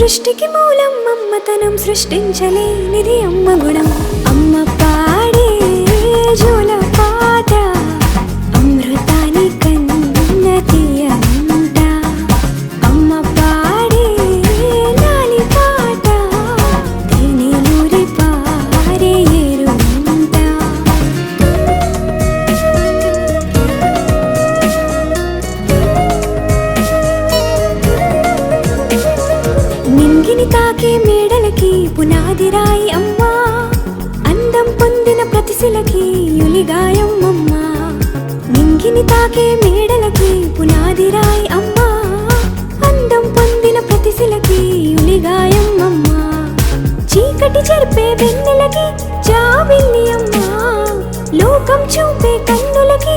సృష్టికి మూలం అమ్మతనం సృష్టించలేనిది అమ్మ గుణం. అమ్మ పాడే జోల పాట అమృతాని కన్న తీయంట. అమ్మ పాడే లాలి పాట తేనెలూరి పారే ఏరుంట. నింగిని తాకే మేడలకి పునాది రాయి అమ్మా, అందం పొందిన ప్రతిశిలకి యులిగాయం అమ్మా. నింగిని తాకే మేడలకి పునాది రాయి అమ్మా, అందం పొందిన ప్రతిశిలకి యులిగాయం అమ్మా. చీకటి చెరిపే వెన్నెలకి జాబిల్లి అమ్మా, లోకం చూపే కన్నులకి